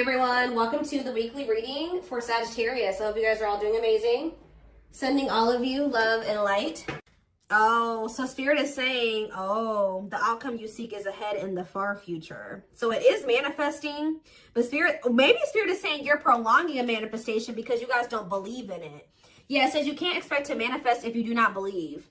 everyone, welcome to the weekly reading for Sagittarius. I hope you guys are all doing amazing. Sending all of you love and light. Oh, so Spirit is saying, the outcome you seek is ahead in the far future. So it is manifesting, but maybe Spirit is saying you're prolonging a manifestation because you guys don't believe in it. Yeah, it says you can't expect to manifest if you do not believe.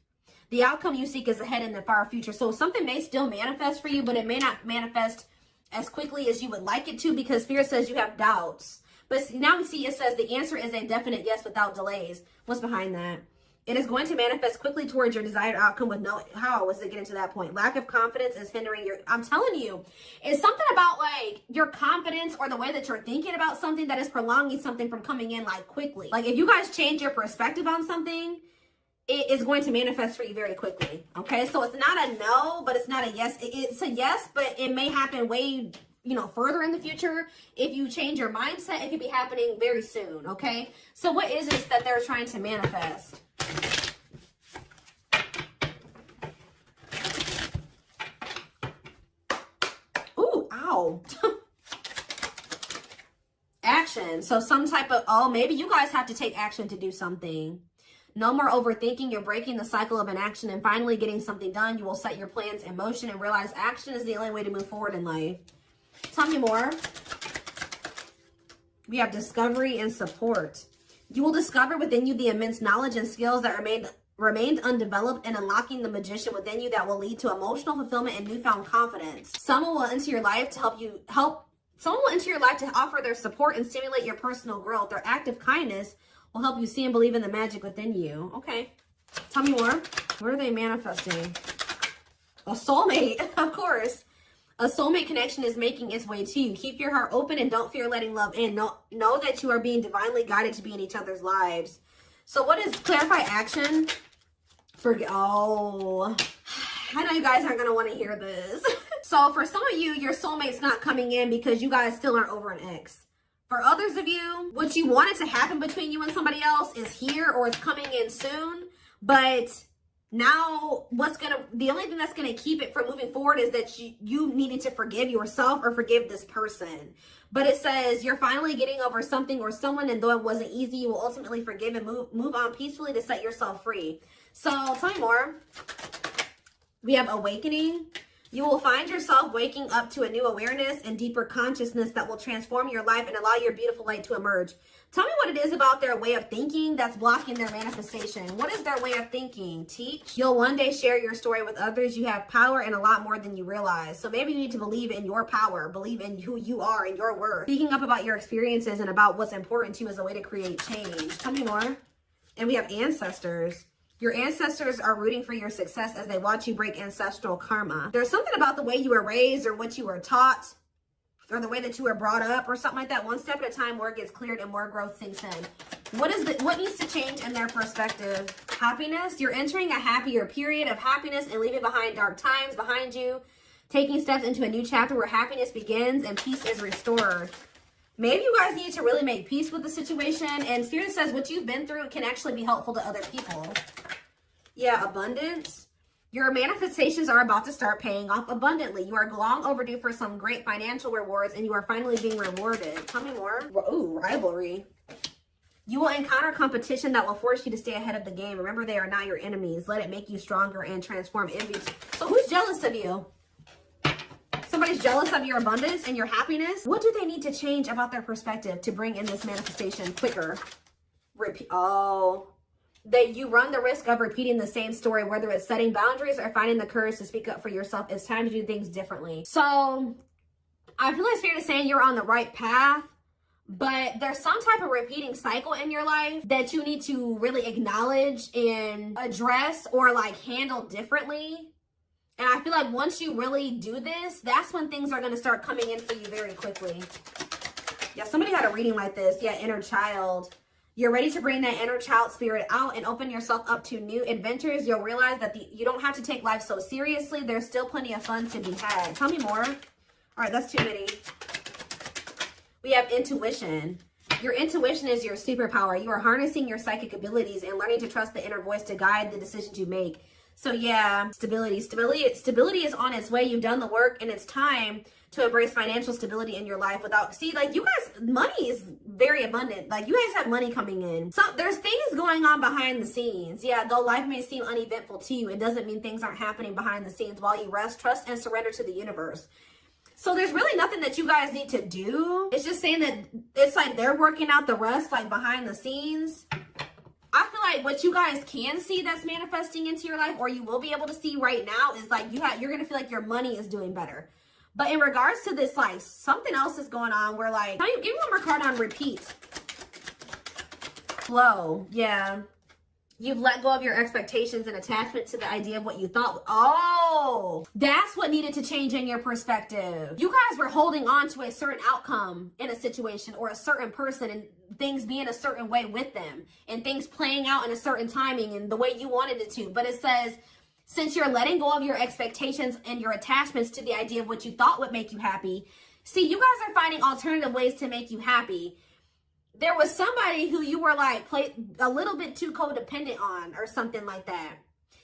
The outcome you seek is ahead in the far future. So something may still manifest for you, but it may not manifest as quickly as you would like it to, because Spirit says you have doubts. But now we see it says the answer is a definite yes without delays. What's behind that? It is going to manifest quickly towards your desired outcome with no, how was it getting to that point? Lack of confidence is hindering your, I'm telling you, it's something about like your confidence or the way that you're thinking about something that is prolonging something from coming in like quickly. Like if you guys change your perspective on something, it is going to manifest for you very quickly. Okay, so it's not a no, but it's not a yes. It's a yes, but it may happen way, further in the future. If you change your mindset, it could be happening very soon. Okay, so what is it that they're trying to manifest? Ooh, ow. Action. So some type of, maybe you guys have to take action to do something. No more overthinking. You're breaking the cycle of inaction and finally getting something done. You will set your plans in motion and realize action is the only way to move forward in life. Tell me more. We have discovery and support. You will discover within you the immense knowledge and skills that remained undeveloped, and unlocking the magician within you that will lead to emotional fulfillment and newfound confidence. Someone will enter your life to Someone will enter your life to offer their support and stimulate your personal growth. Their act of kindness will help you see and believe in the magic within you. Okay. Tell me more. What are they manifesting? A soulmate, of course. A soulmate connection is making its way to you. Keep your heart open and don't fear letting love in. Know that you are being divinely guided to be in each other's lives. So what is clarify action? I know you guys aren't going to want to hear this. So for some of you, your soulmate's not coming in because you guys still aren't over an ex. For others of you, what you wanted to happen between you and somebody else is here or it's coming in soon. But now the only thing that's going to keep it from moving forward is that you needed to forgive yourself or forgive this person. But it says you're finally getting over something or someone, and though it wasn't easy, you will ultimately forgive and move on peacefully to set yourself free. So tell me more. We have awakening. You will find yourself waking up to a new awareness and deeper consciousness that will transform your life and allow your beautiful light to emerge. Tell me what it is about their way of thinking that's blocking their manifestation. What is their way of thinking? Teach. You'll one day share your story with others. You have power and a lot more than you realize. So maybe you need to believe in your power, believe in who you are and your worth. Speaking up about your experiences and about what's important to you is a way to create change. Tell me more. And we have ancestors. Your ancestors are rooting for your success as they watch you break ancestral karma. There's something about the way you were raised or what you were taught or the way that you were brought up or something like that. One step at a time, more gets cleared and more growth sinks in. What needs to change in their perspective? Happiness. You're entering a happier period of happiness and leaving behind dark times behind you. Taking steps into a new chapter where happiness begins and peace is restored. Maybe you guys need to really make peace with the situation. And Spirit says what you've been through can actually be helpful to other people. Yeah, abundance. Your manifestations are about to start paying off abundantly. You are long overdue for some great financial rewards, and you are finally being rewarded. Tell me more. Ooh, rivalry. You will encounter competition that will force you to stay ahead of the game. Remember, they are not your enemies. Let it make you stronger and transform envy. So who's jealous of you? Somebody's jealous of your abundance and your happiness. What do they need to change about their perspective to bring in this manifestation quicker? That you run the risk of repeating the same story, whether it's setting boundaries or finding the courage to speak up for yourself. It's time to do things differently. So I feel like Spirit is saying you're on the right path, but there's some type of repeating cycle in your life that you need to really acknowledge and address or like handle differently. And I feel like once you really do this, that's when things are going to start coming in for you very quickly. Yeah, somebody had a reading like this. Yeah, inner child. You're ready to bring that inner child spirit out and open yourself up to new adventures. You'll realize that you don't have to take life so seriously. There's still plenty of fun to be had. Tell me more. All right, that's too many. We have intuition. Your intuition is your superpower. You are harnessing your psychic abilities and learning to trust the inner voice to guide the decisions you make. So yeah, stability is on its way. You've done the work, and it's time to embrace financial stability in your life without, see, like, you guys, money is very abundant. Like, you guys have money coming in. So there's things going on behind the scenes. Yeah, though life may seem uneventful to you, it doesn't mean things aren't happening behind the scenes while you rest, trust, and surrender to the universe. So there's really nothing that you guys need to do. It's just saying that it's like they're working out the rest, like, behind the scenes. I feel like what you guys can see that's manifesting into your life, or you will be able to see right now, is like you're going to feel like your money is doing better. But in regards to this, like, something else is going on where, like, give me one more card on repeat. Flow. Yeah. You've let go of your expectations and attachment to the idea of what you thought. Oh, that's what needed to change in your perspective. You guys were holding on to a certain outcome in a situation or a certain person, and things being a certain way with them, and things playing out in a certain timing and the way you wanted it to. But it says, since you're letting go of your expectations and your attachments to the idea of what you thought would make you happy, see, you guys are finding alternative ways to make you happy. There was somebody who you were like a little bit too codependent on, or something like that.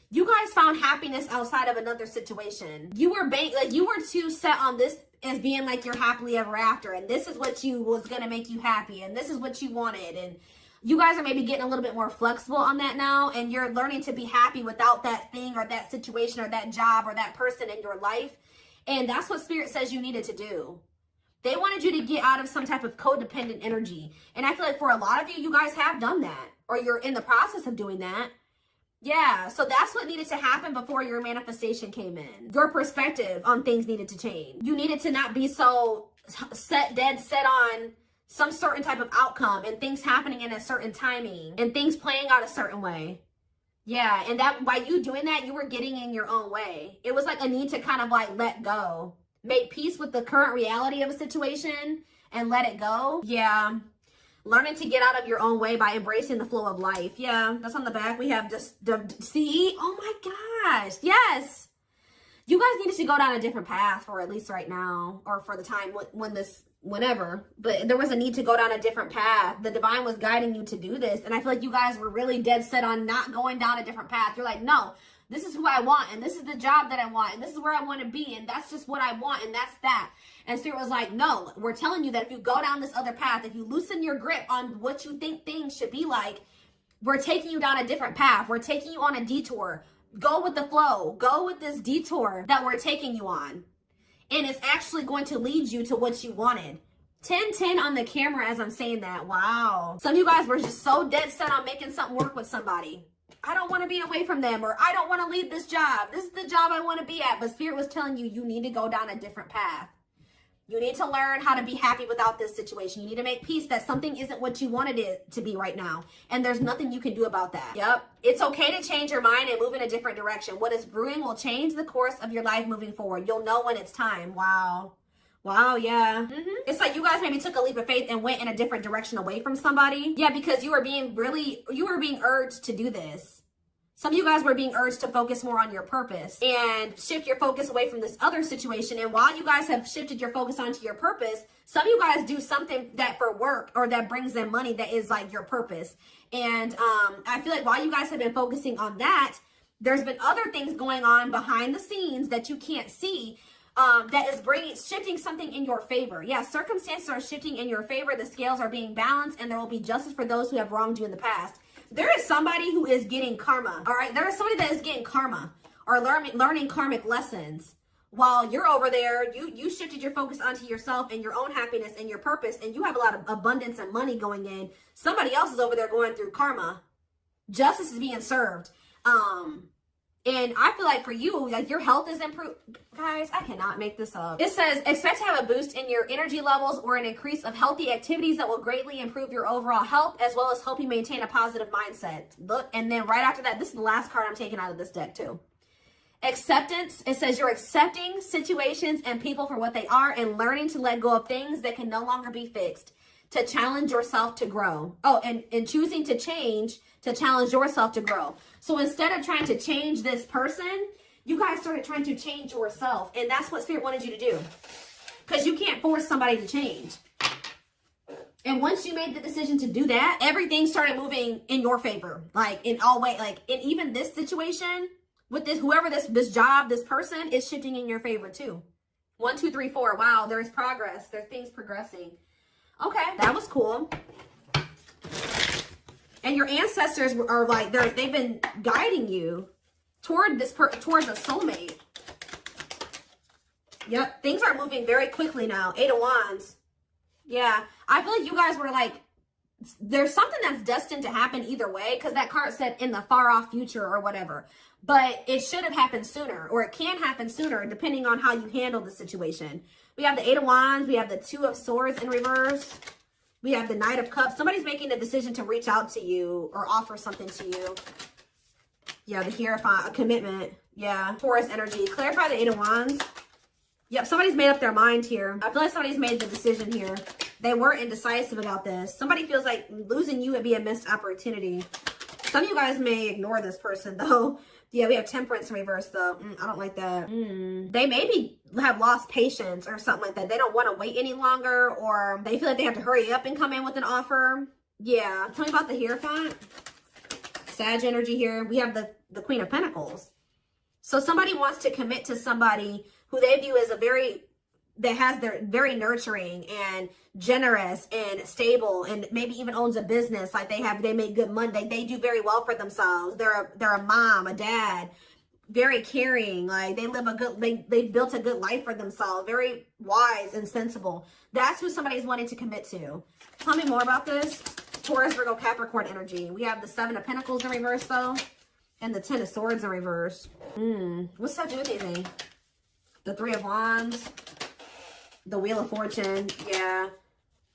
You guys found happiness outside of another situation. You were too set on this as being like your happily ever after, and this is what you was gonna make you happy, and this is what you wanted, and you guys are maybe getting a little bit more flexible on that now, and you're learning to be happy without that thing or that situation or that job or that person in your life. And that's what Spirit says you needed to do. They wanted you to get out of some type of codependent energy. And I feel like for a lot of you, you guys have done that, or you're in the process of doing that. Yeah, so that's what needed to happen before your manifestation came in. Your perspective on things needed to change. You needed to not be so dead set on some certain type of outcome and things happening in a certain timing and things playing out a certain way. Yeah, and that by you doing that, you were getting in your own way. It was like a need to kind of like let go. Make peace with the current reality of a situation and let it go. Yeah. Learning to get out of your own way by embracing the flow of life. Yeah, that's on the back. We have just see. Oh my gosh. Yes. You guys needed to go down a different path, for at least right now, or for the time whenever. But there was a need to go down a different path. The divine was guiding you to do this. And I feel like you guys were really dead set on not going down a different path. You're like, no, this is who I want, and this is the job that I want, and this is where I want to be, and that's just what I want, and that's that. And Spirit was like, no, we're telling you that if you go down this other path, if you loosen your grip on what you think things should be like, we're taking you down a different path. We're taking you on a detour. Go with the flow. Go with this detour that we're taking you on. And it's actually going to lead you to what you wanted. 10-10 on the camera as I'm saying that. Wow. Some of you guys were just so dead set on making something work with somebody. I don't want to be away from them, or I don't want to leave this job. This is the job I want to be at. But Spirit was telling you, you need to go down a different path. You need to learn how to be happy without this situation. You need to make peace that something isn't what you wanted it to be right now. And there's nothing you can do about that. Yep. It's okay to change your mind and move in a different direction. What is brewing will change the course of your life moving forward. You'll know when it's time. Wow. Wow, yeah. It's like you guys maybe took a leap of faith and went in a different direction away from somebody. Yeah, because you were being urged to do this. Some of you guys were being urged to focus more on your purpose and shift your focus away from this other situation. And while you guys have shifted your focus onto your purpose, some of you guys do something that for work or that brings them money that is like your purpose. And I feel like while you guys have been focusing on that, there's been other things going on behind the scenes that you can't see that is shifting something in your favor. Yeah, circumstances are shifting in your favor. The scales are being balanced, and there will be justice for those who have wronged you in the past. There is somebody who is getting karma, all right? There is somebody that is getting karma or learning karmic lessons while you're over there. You shifted your focus onto yourself and your own happiness and your purpose, and you have a lot of abundance and money going in. Somebody else is over there going through karma. Justice is being served. And I feel like for you, like your health is improved. Guys, I cannot make this up. It says, expect to have a boost in your energy levels or an increase of healthy activities that will greatly improve your overall health, as well as help you maintain a positive mindset. Look, and then right after that, this is the last card I'm taking out of this deck too. Acceptance. It says you're accepting situations and people for what they are and learning to let go of things that can no longer be fixed, to challenge yourself to grow. Oh, and choosing to change to challenge yourself to grow. So instead of trying to change this person, you guys started trying to change yourself. And that's what Spirit wanted you to do. Because you can't force somebody to change. And once you made the decision to do that, everything started moving in your favor. Like in all ways, like in even this situation, with this, whoever this job, this person is shifting in your favor too. 1, 2, 3, 4. Wow, there's progress. There's things progressing. Okay, that was cool. And your ancestors are like, they've been guiding you toward towards a soulmate. Yep, things are moving very quickly now. 8 of Wands. Yeah, I feel like you guys were like, there's something that's destined to happen either way, because that card said in the far off future or whatever. But it should have happened sooner, or it can happen sooner, depending on how you handle the situation. We have the 8 of Wands. We have the 2 of Swords in reverse. We have the Knight of Cups. Somebody's making the decision to reach out to you or offer something to you. Yeah, the Hierophant, a commitment. Yeah, Taurus energy. Clarify the 8 of Wands. Yep, somebody's made up their mind here. I feel like somebody's made the decision here. They were indecisive about this. Somebody feels like losing you would be a missed opportunity. Some of you guys may ignore this person, though. Yeah, we have Temperance in reverse, though. I don't like that. They maybe have lost patience or something like that. They don't want to wait any longer, or they feel like they have to hurry up and come in with an offer. Yeah. Tell me about the Hierophant. Sag energy here. We have the Queen of Pentacles. So somebody wants to commit to somebody who they view as they're very nurturing and generous and stable, and maybe even owns a business. Like they make good money. They do very well for themselves. They're a mom, a dad, very caring. Like they built a good life for themselves. Very wise and sensible. That's who somebody's wanting to commit to. Tell me more about this. Taurus, Virgo, Capricorn energy. We have the 7 of Pentacles in reverse though, and the 10 of Swords in reverse. What's that do with anything? The 3 of Wands. The Wheel of Fortune. Yeah.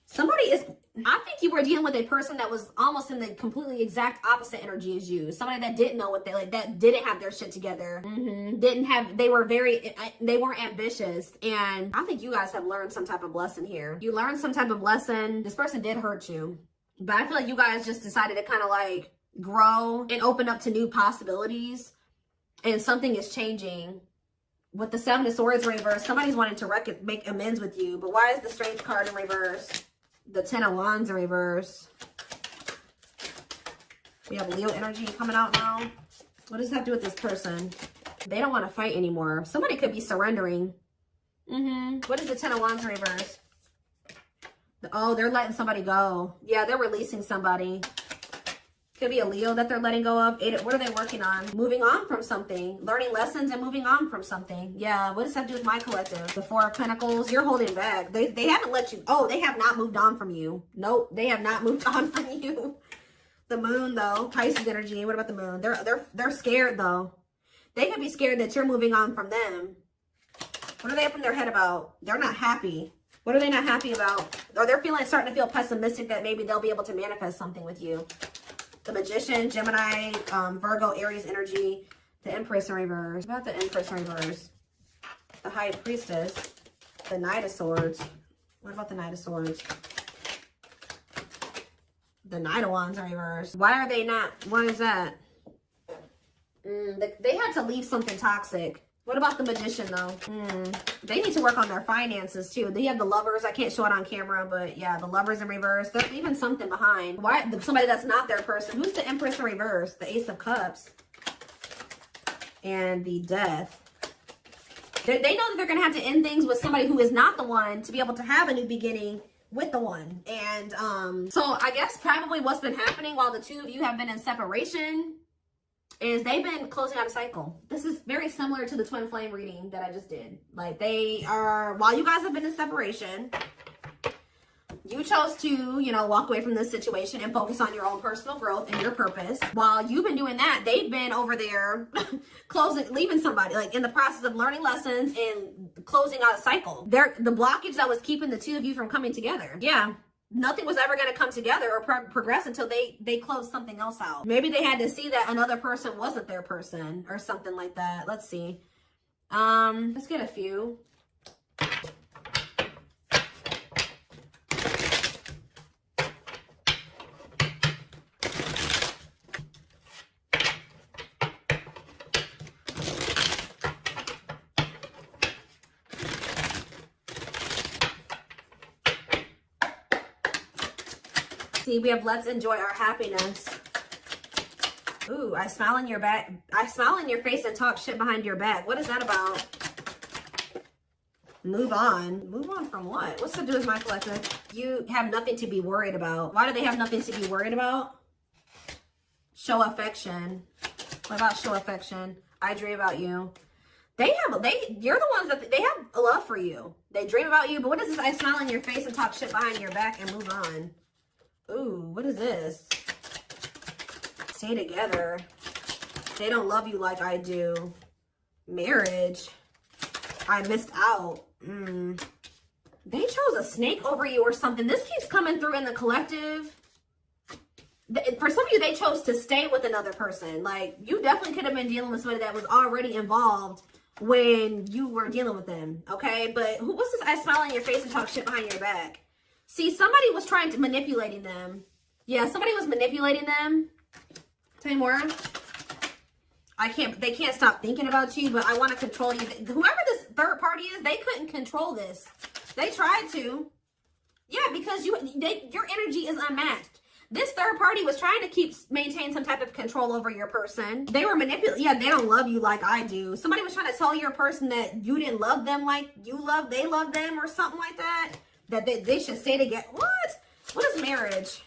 Somebody is, I think you were dealing with a person that was almost in the completely exact opposite energy as you. Somebody that didn't know what that didn't have their shit together. They weren't ambitious. And I think you guys have learned some type of lesson here. You learned some type of lesson. This person did hurt you. But I feel like you guys just decided to kind of like grow and open up to new possibilities. And something is changing. With the 7 of Swords in reverse, somebody's wanting to make amends with you. But why is the Strength card in reverse? The 10 of Wands in reverse. We have Leo energy coming out now. What does that have to do with this person? They don't want to fight anymore. Somebody could be surrendering. What is the 10 of Wands in reverse? Oh, they're letting somebody go. Yeah, they're releasing somebody. Could be a Leo that they're letting go of. What are they working on? Moving on from something. Learning lessons and moving on from something. Yeah, what does that do with my collective? The 4 of Pentacles. You're holding back. They haven't let you. Oh, they have not moved on from you. Nope, they have not moved on from you. The Moon, though. Pisces energy. What about the Moon? They're scared, though. They could be scared that you're moving on from them. What are they up in their head about? They're not happy. What are they not happy about? Or they're starting to feel pessimistic that maybe they'll be able to manifest something with you. The Magician, Gemini, Virgo, Aries energy, the Empress in reverse. What about the Empress in reverse? The High Priestess, the Knight of Swords. What about the Knight of Swords? The Knight of Wands in reverse. Why are they not? What is that? They had to leave something toxic. What about the Magician, though? They need to work on their finances, too. They have the Lovers. I can't show it on camera, but yeah, the Lovers in reverse. They're leaving something behind. Why? Somebody that's not their person. Who's the Empress in reverse? The Ace of Cups. And the Death. They know that they're going to have to end things with somebody who is not the one to be able to have a new beginning with the one. And so I guess probably what's been happening while the two of you have been in separation is they've been closing out a cycle. This is very similar to the twin flame reading that I just did. Like while you guys have been in separation, you chose to, walk away from this situation and focus on your own personal growth and your purpose. While you've been doing that, they've been over there leaving somebody, like in the process of learning lessons and closing out a cycle. The blockage that was keeping the two of you from coming together. Yeah. Nothing was ever going to come together or progress until they closed something else out. Maybe they had to see that another person wasn't their person or something like that. Let's see. Let's get a few. See, we have let's enjoy our happiness. Ooh, I smile in your back. I smile in your face and talk shit behind your back. What is that about? Move on. Move on from what? What's to do with my collective? You have nothing to be worried about. Why do they have nothing to be worried about? Show affection. What about show affection? I dream about you. You're the ones that, they have a love for you. They dream about you, but what is this? I smile in your face and talk shit behind your back and move on. Ooh, what is this? Stay together. They don't love you like I do. Marriage. I missed out. They chose a snake over you or something. This keeps coming through in the collective. For some of you, they chose to stay with another person. Like, you definitely could have been dealing with somebody that was already involved when you were dealing with them, okay? But what's this? I smile in your face and talk shit behind your back. See, somebody was trying to manipulating them. Yeah, somebody was manipulating them. Tell me more. They can't stop thinking about you, but I want to control you. Whoever this third party is, they couldn't control this. They tried to. Yeah, because your energy is unmatched. This third party was trying to maintain some type of control over your person. They were manipulating. Yeah, they don't love you like I do. Somebody was trying to tell your person that you didn't love them like they love them or something like that. That they should stay together. What? What is marriage?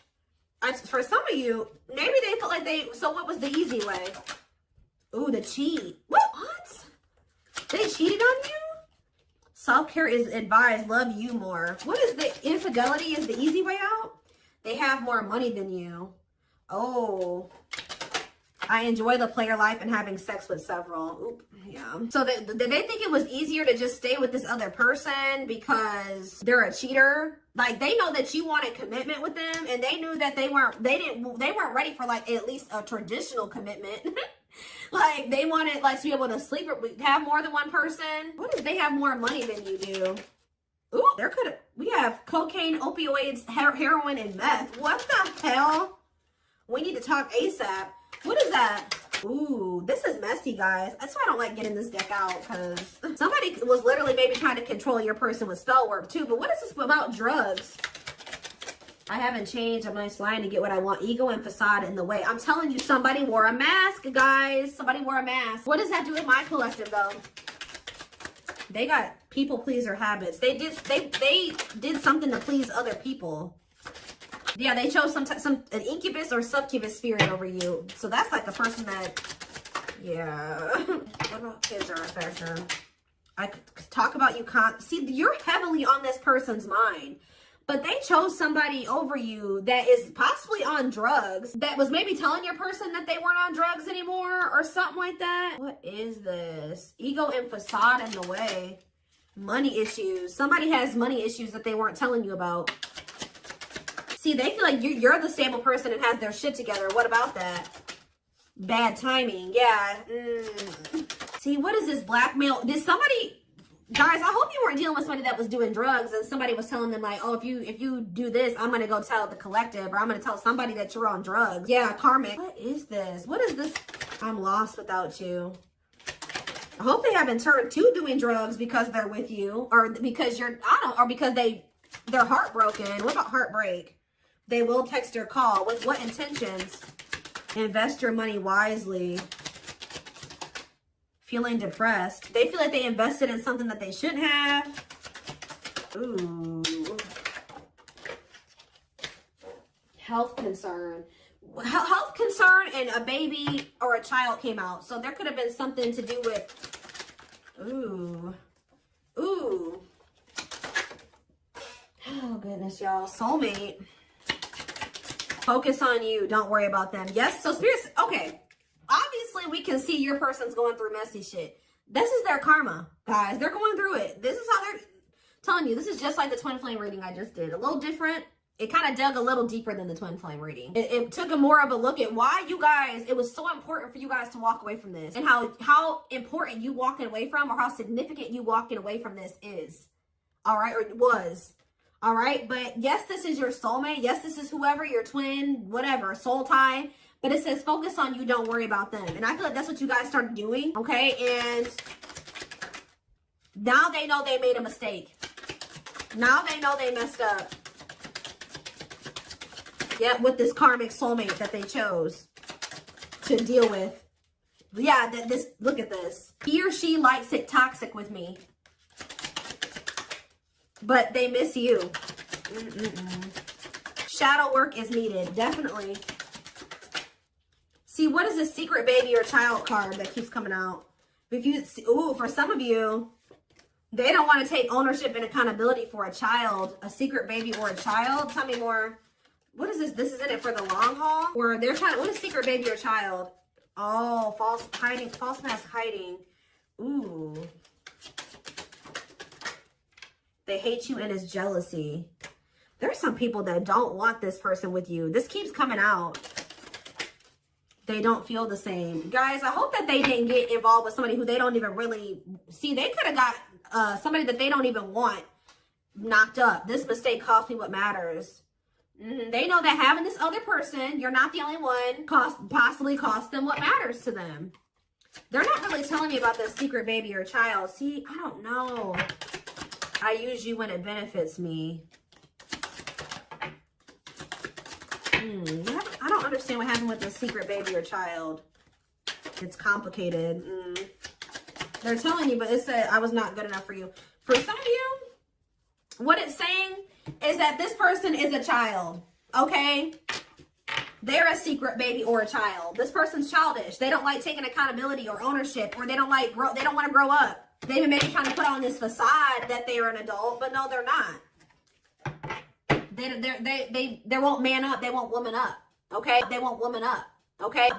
For some of you, maybe they felt like so what was the easy way? Ooh, the cheat. What? They cheated on you? Self-care is advised. Love you more. What is the infidelity is the easy way out? They have more money than you. Oh. I enjoy the player life and having sex with several. Oop, yeah. So did they think it was easier to just stay with this other person because they're a cheater? Like, they know that you wanted commitment with them, and they knew that they weren't ready for like at least a traditional commitment. Like, they wanted like to be able to sleep or have more than one person. What if they have more money than you do? Ooh, we have cocaine, opioids, heroin, and meth. What the hell? We need to talk ASAP. What is that? Ooh, this is messy, guys. That's why I don't like getting this deck out, because somebody was literally maybe trying to control your person with spell work too. But what is this about drugs? I haven't changed. I'm just lying to get what I want. Ego and facade in the way. I'm telling you, somebody wore a mask, guys. Somebody wore a mask. What does that do with my collective, though? They got people pleaser habits. They did something to please other people. Yeah, they chose an incubus or succubus spirit over you. So that's like the person that, yeah. What about kids are a factor? I could talk about you. See, you're heavily on this person's mind. But they chose somebody over you that is possibly on drugs, that was maybe telling your person that they weren't on drugs anymore or something like that. What is this? Ego and facade in the way. Money issues. Somebody has money issues that they weren't telling you about. See, they feel like you're the stable person and has their shit together. What about that? Bad timing. Yeah. See, what is this blackmail? Did somebody... Guys, I hope you weren't dealing with somebody that was doing drugs and somebody was telling them like, oh, if you do this, I'm going to go tell the collective, or I'm going to tell somebody that you're on drugs. Yeah, karmic. What is this? What is this? I'm lost without you. I hope they haven't turned to doing drugs because they're with you, or because or because they're heartbroken. What about heartbreak? They will text or call. With what intentions? Invest your money wisely. Feeling depressed. They feel like they invested in something that they shouldn't have. Ooh. Health concern. Health concern and a baby or a child came out. So there could have been something to do with... Ooh. Ooh. Oh, goodness, y'all. Soulmate. Focus on you. Don't worry about them. Yes, so spirits... Okay. Obviously, we can see your person's going through messy shit. This is their karma, guys. They're going through it. This is how they're telling you. This is just like the twin flame reading I just did. A little different. It kind of dug a little deeper than the twin flame reading. It took a more of a look at why you guys, it was so important for you guys to walk away from this. And how important you walking away from, or how significant you walking away from this is. All right, or it was. All right, but yes, this is your soulmate. Yes, this is whoever, your twin, whatever, soul tie. But it says, focus on you, don't worry about them. And I feel like that's what you guys started doing, okay? And now they know they made a mistake. Now they know they messed up. Yeah, with this karmic soulmate that they chose to deal with. Yeah, look at this. He or she likes it toxic with me, but they miss you. Shadow work is needed, definitely. See, what is this secret baby or child card that keeps coming out? If you, ooh, for some of you, they don't want to take ownership and accountability for a child, a secret baby or a child. Tell me more. What is this? This is in it for the long haul? Or they're trying to, what is secret baby or child? Oh, false mask hiding. Ooh. They hate you and it's jealousy. There's some people that don't want this person with you. This keeps coming out. They don't feel the same. Guys, I hope that they didn't get involved with somebody who they don't even really see. They could have got somebody that they don't even want knocked up. This mistake cost me what matters. They know that having this other person, you're not the only one, possibly cost them what matters to them. They're not really telling me about this secret baby or child. See, I don't know. I use you when it benefits me. I don't understand what happened with the secret baby or child. It's complicated. They're telling you, but it said I was not good enough for you. For some of you, what it's saying is that this person is a child, okay? They're a secret baby or a child. This person's childish. They don't like taking accountability or ownership, or they don't want to grow up. They've been maybe trying to put on this facade that they are an adult, but no, they're not. They won't man up. They won't woman up. Okay? They won't woman up. Okay?